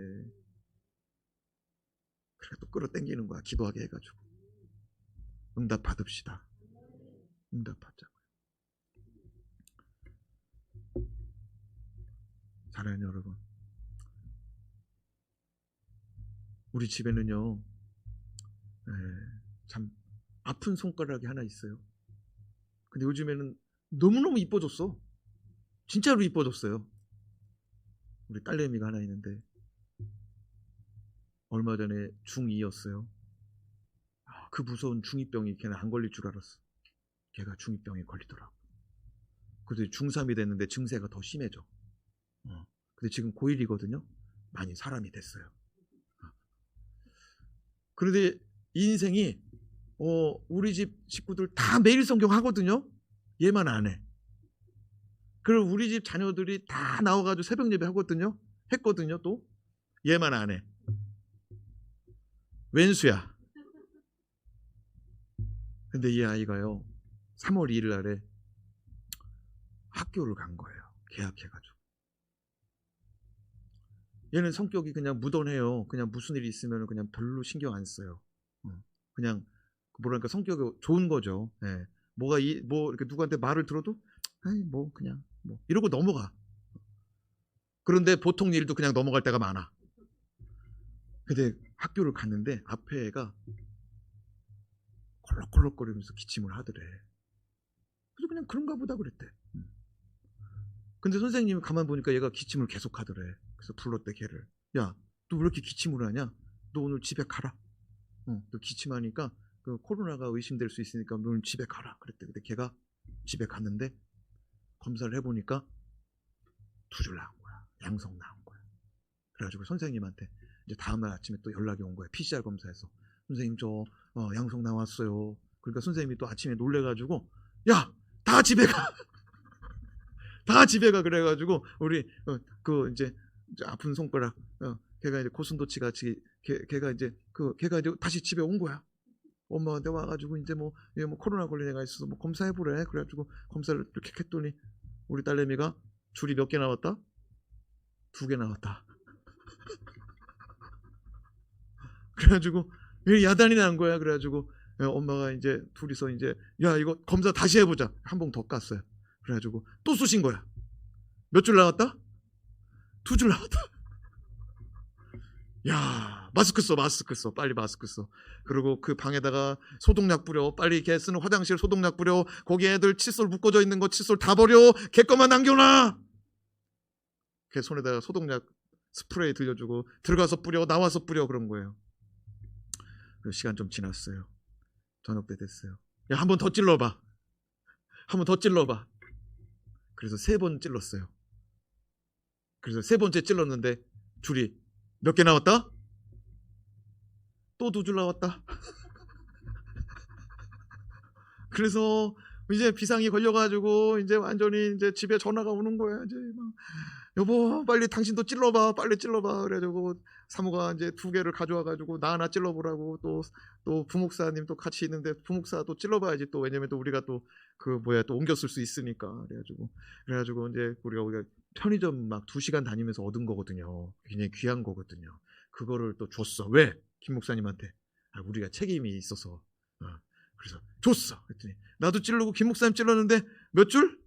S1: 그래도 끌어당기는 거야. 기도하게 해가지고 응답 받읍시다. 응답 받자고요. 사랑하는 여러분, 우리 집에는요 참 아픈 손가락이 하나 있어요. 근데 요즘에는 너무너무 이뻐졌어. 진짜로 이뻐졌어요. 우리 딸내미가 하나 있는데 얼마 전에 중2였어요. 그 무서운 중2병이 걔는 안 걸릴 줄 알았어. 걔가 중2병에 걸리더라고. 그래서 중3이 됐는데 증세가 더 심해져. 근데 지금 고1이거든요. 많이 사람이 됐어요. 그런데 이 인생이 우리 집 식구들 다 매일 성경 하거든요. 얘만 안 해. 그리고 우리 집 자녀들이 다 나와가지고 새벽 예배 하거든요. 했거든요. 또 얘만 안 해. 왼수야. 근데 이 아이가요 3월 2일 날에 학교를 간 거예요. 계약해가지고. 얘는 성격이 그냥 무던해요. 그냥 무슨 일이 있으면 그냥 별로 신경 안 써요. 그냥 뭐랄까 성격이 좋은 거죠. 예. 뭐 이렇게 누구한테 말을 들어도 아이 뭐 그냥 뭐 이러고 넘어가. 그런데 보통 일도 그냥 넘어갈 때가 많아. 근데 학교를 갔는데 앞에 애가 콜록콜록거리면서 기침을 하더래. 그래서 그냥 그런가 보다 그랬대. 근데 선생님이 가만 보니까 얘가 기침을 계속 하더래. 그래서 불렀대 걔를. 야, 너 왜 이렇게 기침을 하냐? 너 오늘 집에 가라. 너 기침하니까 그 코로나가 의심될 수 있으니까 너 오늘 집에 가라. 그랬대. 근데 걔가 집에 갔는데 검사를 해보니까 2줄 나온 거야. 양성 나온 거야. 그래가지고 선생님한테 이제 다음날 아침에 또 연락이 온 거야. PCR 검사에서. 선생님 저 양성 나왔어요. 그러니까 선생님이 또 아침에 놀래가지고 야, 다 집에 가. 다 집에 가. 그래가지고 우리 그 이제 아픈 손가락 걔가 이제 고슴도치 같이 걔가 이제 걔가 이제 다시 집에 온 거야. 엄마한테 와가지고 이제 뭐 코로나 걸린 애가 있어서 뭐 검사해보래. 그래가지고 검사를 이렇게 했더니 우리 딸내미가 줄이 몇 개 나왔다? 2개 나왔다. 그래가지고 야단이 난 거야. 그래가지고 엄마가 이제 둘이서 이제 야 이거 검사 다시 해보자. 한 봉 더 깠어요. 그래가지고 또 쑤신 거야. 몇 줄 나왔다? 2줄 나왔다. 야, 마스크 써. 빨리 마스크 써. 그리고 그 방에다가 소독약 뿌려. 빨리 걔 쓰는 화장실 소독약 뿌려. 거기 애들 칫솔 묶어져 있는 거 칫솔 다 버려. 걔 거만 남겨놔. 걔 손에다가 소독약 스프레이 들려주고 들어가서 뿌려 나와서 뿌려 그런 거예요. 시간 좀 지났어요. 저녁 때 됐어요. 야, 한 번 더 찔러봐. 한 번 더 찔러봐. 그래서 3번 찔렀어요. 그래서 3번째 찔렀는데 줄이 몇 개 나왔다? 또 2줄 나왔다. 그래서 이제 비상이 걸려가지고 이제 완전히 이제 집에 전화가 오는 거야. 이제 막 여보 빨리 당신도 찔러봐. 빨리 찔러봐. 그래가지고 사모가 이제 2개를 가져와가지고 나 하나 찔러보라고 또 부목사님 또 같이 있는데 부목사도 찔러봐야지 또 왜냐면 또 우리가 또 또 옮겼을 수 있으니까 그래가지고 이제 우리가 편의점 막 2시간 다니면서 얻은 거거든요. 굉장히 귀한 거거든요. 그거를 또 줬어. 왜? 김 목사님한테. 우리가 책임이 있어서. 그래서 줬어. 그랬더니 나도 찌르고 김 목사님 찔렀는데 몇 줄?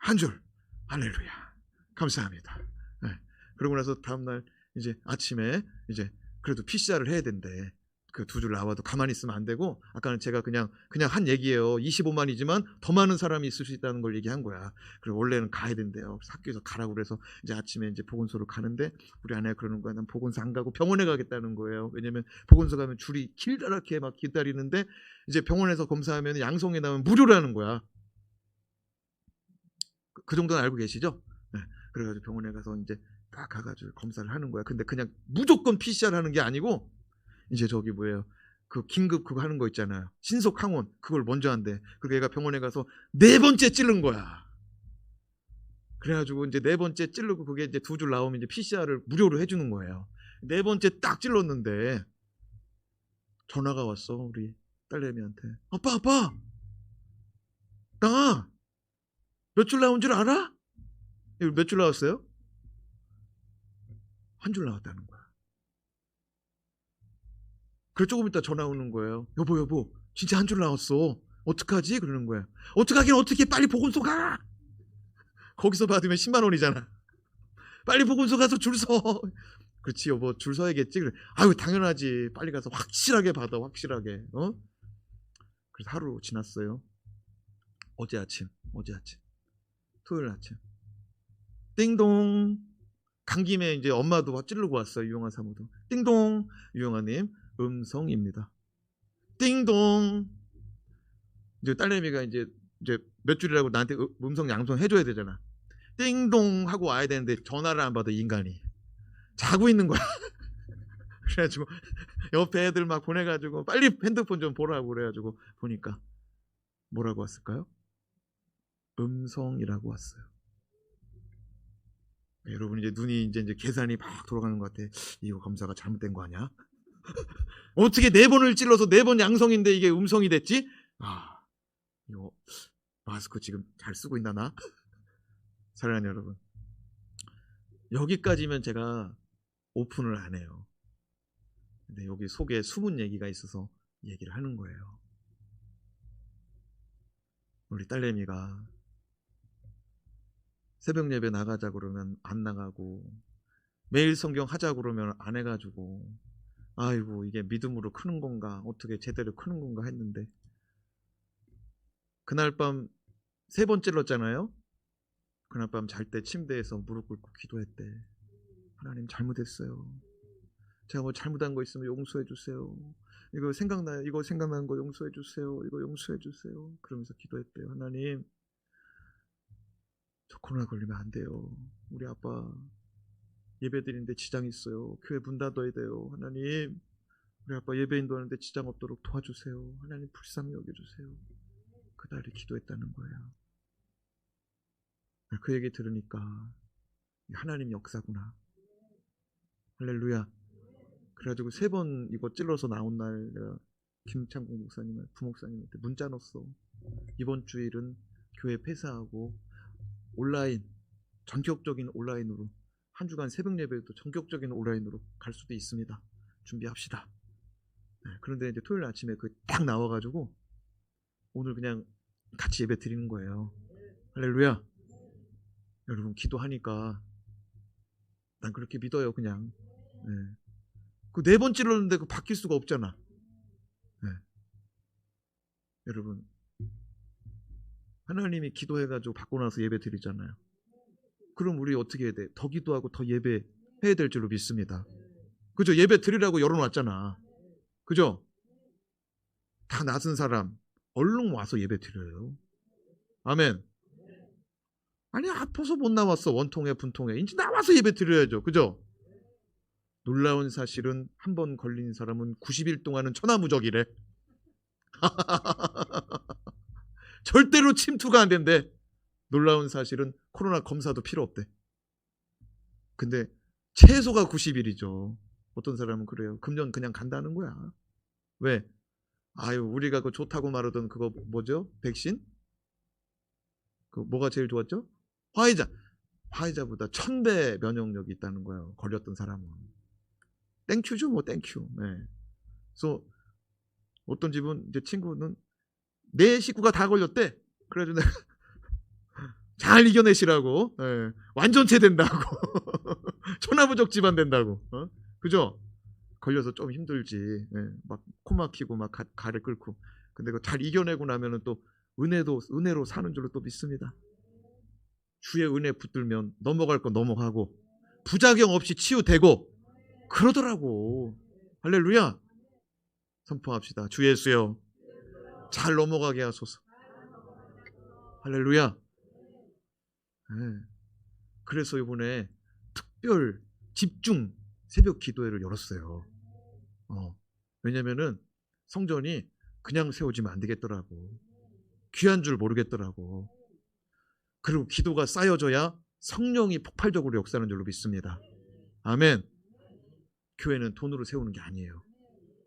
S1: 1줄. 할렐루야. 감사합니다. 네. 그러고 나서 다음날 이제 아침에 이제 그래도 PCR을 해야 된대. 그 2줄 나와도 가만히 있으면 안 되고 아까는 제가 그냥 한 얘기예요. 25만이지만 더 많은 사람이 있을 수 있다는 걸 얘기한 거야. 그리고 원래는 가야 된대요. 그래서 학교에서 가라고 그래서 이제 아침에 이제 보건소를 가는데 우리 아내가 그러는 거야. 난 보건소 안 가고 병원에 가겠다는 거예요. 왜냐면 보건소 가면 줄이 길다랗게 막 기다리는데 이제 병원에서 검사하면 양성이 나면 무료라는 거야. 그 정도는 알고 계시죠? 네. 그래가지고 병원에 가서 이제 딱 가가지고 검사를 하는 거야. 근데 그냥 무조건 PCR 하는 게 아니고 이제 저기 그 긴급 그거 하는 거 있잖아요. 신속 항원 그걸 먼저 한대. 그리고 얘가 병원에 가서 4번째 찌른 거야. 그래가지고 이제 4번째 찌르고 그게 이제 2줄 나오면 이제 PCR을 무료로 해주는 거예요. 4번째 딱 찔렀는데 전화가 왔어 우리 딸내미한테. 아빠 나 몇 줄 나온 줄 알아? 몇 줄 나왔어요? 1줄 나왔다는 거야. 그래 조금 있다 전화 오는 거예요. 여보 진짜 1줄 나왔어. 어떡하지? 그러는 거야. 어떡하긴 어떻게 빨리 보건소 가. 거기서 받으면 10만 원이잖아. 빨리 보건소 가서 줄 서. 그렇지 여보 줄 서야겠지. 그래. 아유 당연하지. 빨리 가서 확실하게 받아. 확실하게. 그래서 하루 지났어요. 어제 아침 토요일 아침 띵동 간 김에 이제 엄마도 찌르고 왔어요. 유영아 사모도. 띵동 유영아님 음성입니다. 띵동 이제 딸내미가 이제 몇 줄이라고 나한테 음성 양성 해줘야 되잖아. 띵동 하고 와야 되는데 전화를 안 받아, 인간이. 자고 있는 거야. 그래가지고 옆에 애들 막 보내가지고 빨리 핸드폰 좀 보라고 그래가지고 보니까 뭐라고 왔을까요? 음성이라고 왔어요. 여러분 이제 눈이 이제 계산이 막 돌아가는 것 같아. 이거 검사가 잘못된 거 아니야? 어떻게 4번을 찔러서 4번 양성인데 이게 음성이 됐지? 아, 이거 마스크 지금 잘 쓰고 있나 나? 사랑하는 여러분, 여기까지면 제가 오픈을 안 해요. 근데 여기 속에 숨은 얘기가 있어서 얘기를 하는 거예요. 우리 딸내미가 새벽 예배 나가자 그러면 안 나가고, 매일 성경 하자 그러면 안 해가지고, 아이고 이게 믿음으로 크는 건가, 어떻게 제대로 크는 건가 했는데, 그날 밤 3번 찔렀잖아요. 그날 밤 잘 때 침대에서 무릎 꿇고 기도했대. 하나님 잘못했어요. 제가 뭐 잘못한 거 있으면 용서해 주세요. 이거 생각나요. 이거 생각난 거 용서해 주세요. 이거 용서해 주세요. 그러면서 기도했대요. 하나님, 저 코로나 걸리면 안 돼요. 우리 아빠 예배 드리는데 지장 있어요. 교회 문 닫아야 돼요. 하나님, 우리 아빠 예배 인도하는데 지장 없도록 도와주세요. 하나님 불쌍히 여겨주세요. 그날이 기도했다는 거예요. 그 얘기 들으니까 하나님 역사구나. 할렐루야. 그래가지고 3번 이거 찔러서 나온 날 내가 김창국 목사님, 부목사님한테 문자 넣었어. 이번 주일은 교회 폐사하고 온라인, 전격적인 온라인으로, 한 주간 새벽 예배도 전격적인 온라인으로 갈 수도 있습니다. 준비합시다. 네, 그런데 이제 토요일 아침에 그 딱 나와가지고 오늘 그냥 같이 예배 드리는 거예요. 할렐루야. 여러분 기도하니까 난 그렇게 믿어요. 그냥 그 4번 찔렀는데 그 바뀔 수가 없잖아. 여러분 하나님이 기도해가지고 받고 나서 예배 드리잖아요. 그럼 우리 어떻게 해야 돼? 더 기도하고 더 예배 해야 될 줄로 믿습니다. 그죠? 예배 드리라고 열어놨잖아. 그죠? 다 낮은 사람 얼른 와서 예배 드려요. 아멘. 아니 아파서 못 나왔어. 원통에 분통에 이제 나와서 예배 드려야죠. 그죠? 놀라운 사실은 한 번 걸린 사람은 90일 동안은 천하무적이래. 절대로 침투가 안 된대. 놀라운 사실은 코로나 검사도 필요 없대. 근데 최소가 90일이죠. 어떤 사람은 그래요. 금년 그냥 간다는 거야. 왜? 아유 우리가 그 좋다고 말하던 그거 뭐죠? 백신? 그 뭐가 제일 좋았죠? 화이자보다 1000배 면역력이 있다는 거예요. 걸렸던 사람은. 땡큐죠, 뭐 땡큐. 네. 그래서 어떤 집은 이제 친구는 내 식구가 다 걸렸대. 그래가지고 내가 잘 이겨내시라고. 네. 완전체 된다고. 천하무적 집안 된다고. 그죠? 걸려서 좀 힘들지. 네. 막 코 막히고 막 가래 끓고. 근데 그거 잘 이겨내고 나면은 또 은혜로 사는 줄로 또 믿습니다. 주의 은혜 붙들면 넘어갈 거 넘어가고 부작용 없이 치유되고 그러더라고. 할렐루야. 선포합시다. 주 예수여 잘 넘어가게 하소서. 할렐루야. 네. 그래서 이번에 특별 집중 새벽 기도회를 열었어요. 왜냐면은 성전이 그냥 세워지면 안 되겠더라고. 귀한 줄 모르겠더라고. 그리고 기도가 쌓여져야 성령이 폭발적으로 역사하는 줄로 믿습니다. 아멘. 교회는 돈으로 세우는 게 아니에요.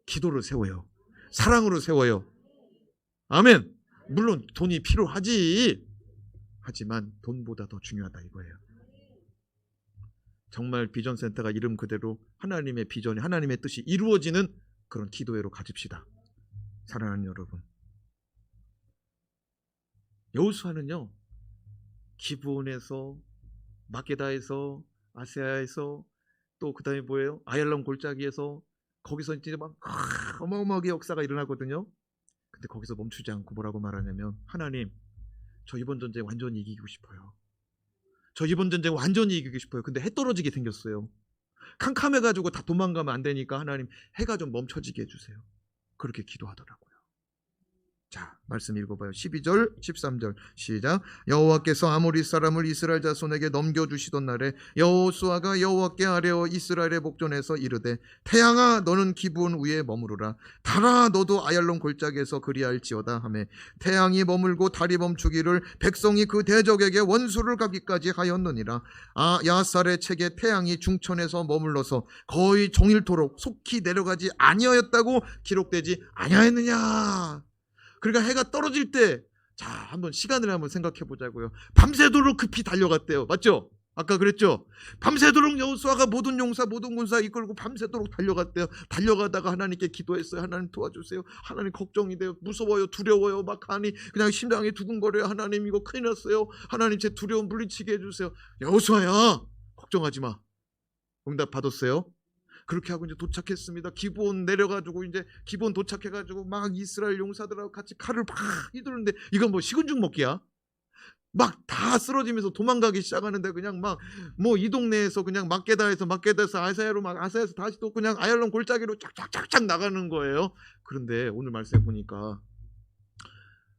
S1: 기도를 세워요. 사랑으로 세워요. 아멘. 물론 돈이 필요하지. 하지만 돈보다 더 중요하다 이거예요. 정말 비전센터가 이름 그대로 하나님의 비전이, 하나님의 뜻이 이루어지는 그런 기도회로 가집시다. 사랑하는 여러분, 여호수아는요 기브온에서, 마게다에서, 아세아에서, 또 그 다음에 뭐예요? 아얄론 골짜기에서, 거기서 이제 막 어마어마하게 역사가 일어나거든요. 근데 거기서 멈추지 않고 뭐라고 말하냐면, 하나님 저 이번 전쟁 완전히 이기고 싶어요. 저 이번 전쟁 완전히 이기고 싶어요. 근데 해 떨어지게 생겼어요. 캄캄해가지고 다 도망가면 안 되니까 하나님 해가 좀 멈춰지게 해주세요. 그렇게 기도하더라고요. 자, 말씀 읽어봐요. 12절 13절 시작. 여호와께서 아모리 사람을 이스라엘 자손에게 넘겨주시던 날에 여호수아가 여호와께 아뢰어 이스라엘의 목전에서 이르되 태양아 너는 기브온 위에 머무르라. 달아 너도 아얄론 골짜기에서 그리할지어다 하매 태양이 머물고 달이 멈추기를 백성이 그 대적에게 원수를 가기까지 하였느니라. 야살의 책에 태양이 중천에서 머물러서 거의 종일토록 속히 내려가지 아니하였다고 기록되지 아니하였느냐. 그러니까 해가 떨어질 때, 자, 한번 시간을 한번 생각해 보자고요. 밤새도록 급히 달려갔대요. 맞죠? 아까 그랬죠? 밤새도록 여호수아가 모든 용사, 모든 군사 이끌고 밤새도록 달려갔대요. 달려가다가 하나님께 기도했어요. 하나님 도와주세요. 하나님 걱정이 돼요. 무서워요. 두려워요. 막 하니 그냥 심장이 두근거려요. 하나님 이거 큰일 났어요. 하나님 제 두려움 물리치게 해주세요. 여호수아야, 걱정하지 마. 응답 받았어요. 그렇게 하고 이제 도착했습니다. 기브온 내려가지고 이제 기브온 도착해가지고 막 이스라엘 용사들하고 같이 칼을 막 휘두르는데 이건 뭐 식은 죽 먹기야. 막 다 쓰러지면서 도망가기 시작하는데 그냥 막 뭐 이 동네에서 그냥 막게다에서 아사야로 막 아사야에서 다시 또 그냥 아얄론 골짜기로 쫙쫙쫙쫙 나가는 거예요. 그런데 오늘 말씀해 보니까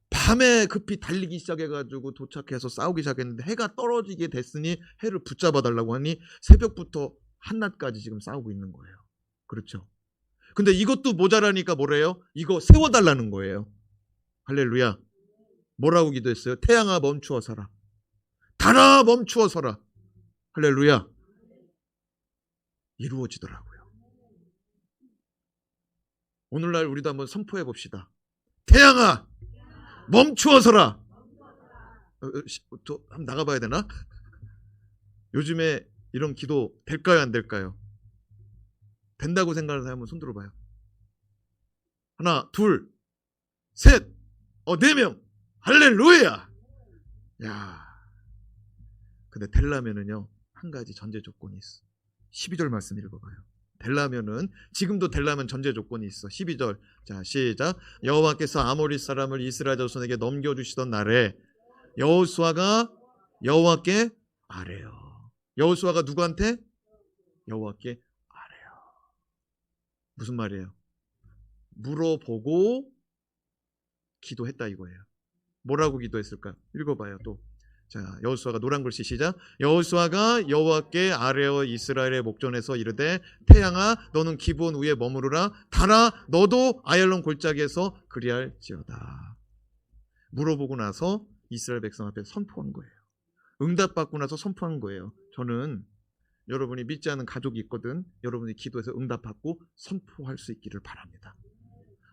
S1: 밤에 급히 달리기 시작해가지고 도착해서 싸우기 시작했는데 해가 떨어지게 됐으니 해를 붙잡아 달라고 하니 새벽부터 한낮까지 지금 싸우고 있는 거예요. 그렇죠? 근데 이것도 모자라니까 뭐래요? 이거 세워달라는 거예요. 할렐루야. 뭐라고 기도했어요? 태양아 멈추어 서라. 달아 멈추어 서라. 할렐루야. 이루어지더라고요. 오늘날 우리도 한번 선포해 봅시다. 태양아 멈추어 서라. 한번 나가봐야 되나? 요즘에 이런 기도 될까요? 안 될까요? 된다고 생각하는 사람 한번 손 들어봐요. 하나, 둘, 셋, 4명. 할렐루야. 야, 근데 되려면은요 한 가지 전제 조건이 있어. 12절 말씀 읽어봐요. 되려면은 지금도 되려면 전제 조건이 있어. 12절. 자, 시작. 여호와께서 아모리 사람을 이스라엘 자손에게 넘겨주시던 날에 여호수아가 여호와께 아뢰어. 여호수아가 누구한테? 여호와께 아뢰어. 무슨 말이에요? 물어보고 기도했다 이거예요. 뭐라고 기도했을까? 읽어봐요 또. 자, 여호수아가 노란 글씨 시작. 여호수아가 여호와께 아뢰어 이스라엘의 목전에서 이르되 태양아 너는 기브온 위에 머무르라. 달아 너도 아얄론 골짜기에서 그리할지어다. 물어보고 나서 이스라엘 백성 앞에 선포한 거예요. 응답받고 나서 선포한 거예요. 저는 여러분이 믿지 않는 가족이 있거든. 여러분이 기도해서 응답받고 선포할 수 있기를 바랍니다.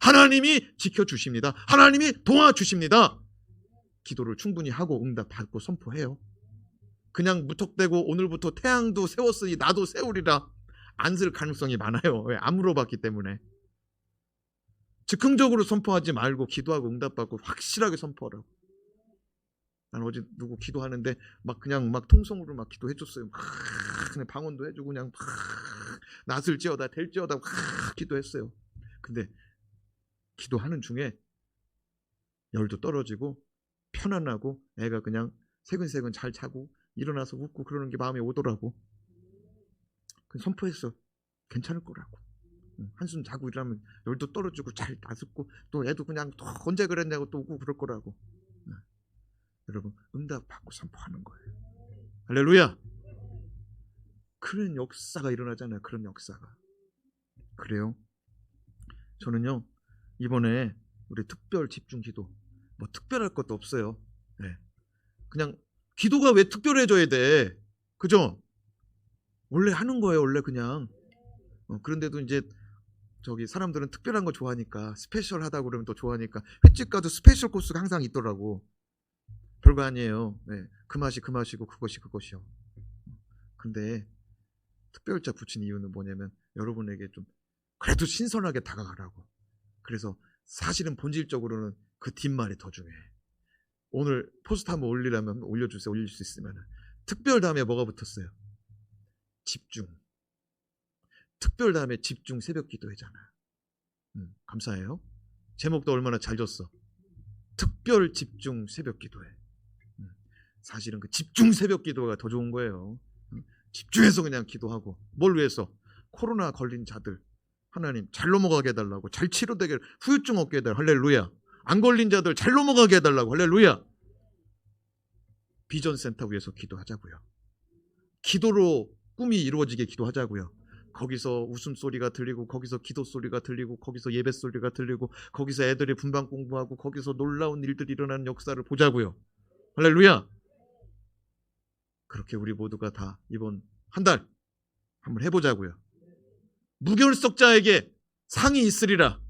S1: 하나님이 지켜주십니다. 하나님이 도와주십니다. 기도를 충분히 하고 응답받고 선포해요. 그냥 무턱대고 오늘부터 태양도 세웠으니 나도 세우리라 안 쓸 가능성이 많아요. 왜? 안 물어봤기 때문에. 즉흥적으로 선포하지 말고 기도하고 응답받고 확실하게 선포하라고. 난 어제 누구 기도하는데 그냥 통성으로 기도해줬어요. 그냥 방언도 해주고 그냥 낫을지어다 될지어다 기도했어요. 근데 기도하는 중에 열도 떨어지고 편안하고 애가 그냥 새근새근 잘 자고 일어나서 웃고 그러는 게 마음에 오더라고. 선포했어. 괜찮을 거라고. 한숨 자고 일어나면 열도 떨어지고 잘 낫고 또 애도 그냥 또 언제 그랬냐고 또 웃고 그럴 거라고. 여러분 응답받고 선포하는 거예요. 할렐루야. 그런 역사가 일어나잖아요. 그런 역사가. 그래요. 저는요 이번에 우리 특별 집중 기도 특별할 것도 없어요. 네. 그냥 기도가 왜 특별해져야 돼? 그죠? 원래 하는 거예요. 원래 그냥. 그런데도 이제 사람들은 특별한 거 좋아하니까 스페셜하다고 그러면 또 좋아하니까 횟집 가도 스페셜 코스가 항상 있더라고. 별거 아니에요. 네. 그 맛이 그 맛이고 그것이 그것이요. 근데 특별자 붙인 이유는 뭐냐면 여러분에게 좀 그래도 신선하게 다가가라고. 그래서 사실은 본질적으로는 그 뒷말이 더 중요해. 오늘 포스트 한번 올리려면 올려주세요. 올릴 수 있으면. 특별 다음에 뭐가 붙었어요? 집중. 특별 다음에 집중 새벽 기도회잖아. 감사해요. 제목도 얼마나 잘 줬어. 특별 집중 새벽 기도회. 사실은 그 집중 새벽 기도가 더 좋은 거예요. 집중해서 그냥 기도하고. 뭘 위해서? 코로나 걸린 자들 하나님 잘 넘어가게 해달라고, 잘 치료되게, 후유증 없게 해달라고. 할렐루야. 안 걸린 자들 잘 넘어가게 해달라고. 할렐루야. 비전센터 위해서 기도하자고요. 기도로 꿈이 이루어지게 기도하자고요. 거기서 웃음소리가 들리고, 거기서 기도소리가 들리고, 거기서 예배소리가 들리고, 거기서 애들이 분방 공부하고, 거기서 놀라운 일들이 일어나는 역사를 보자고요. 할렐루야. 그렇게 우리 모두가 다 이번 한 달 한번 해보자고요. 무결석자에게 상이 있으리라.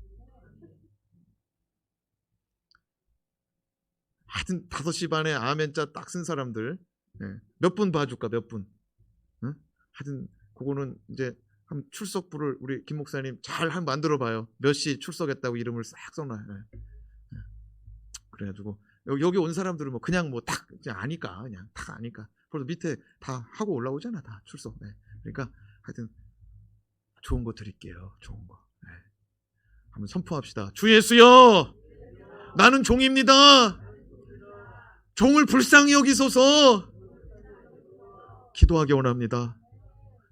S1: 하여튼 5시 반에 아멘자 딱 쓴 사람들 몇 분 봐줄까? 몇 분? 응? 하여튼 그거는 이제 한 출석부를 우리 김 목사님 잘 한번 만들어 봐요. 몇 시 출석했다고 이름을 싹 써놔요. 그래가지고 여기 온 사람들은 뭐 그냥 뭐 딱 아니까, 그냥 다 아니까. 그래서 밑에 다 하고 올라오잖아, 다 출석. 그러니까 하여튼 좋은 거 드릴게요. 좋은 거. 한번 선포합시다. 주 예수여, 나는 종입니다. 종을 불쌍히 여기소서. 기도하기 원합니다.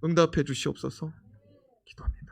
S1: 응답해 주시옵소서. 기도합니다.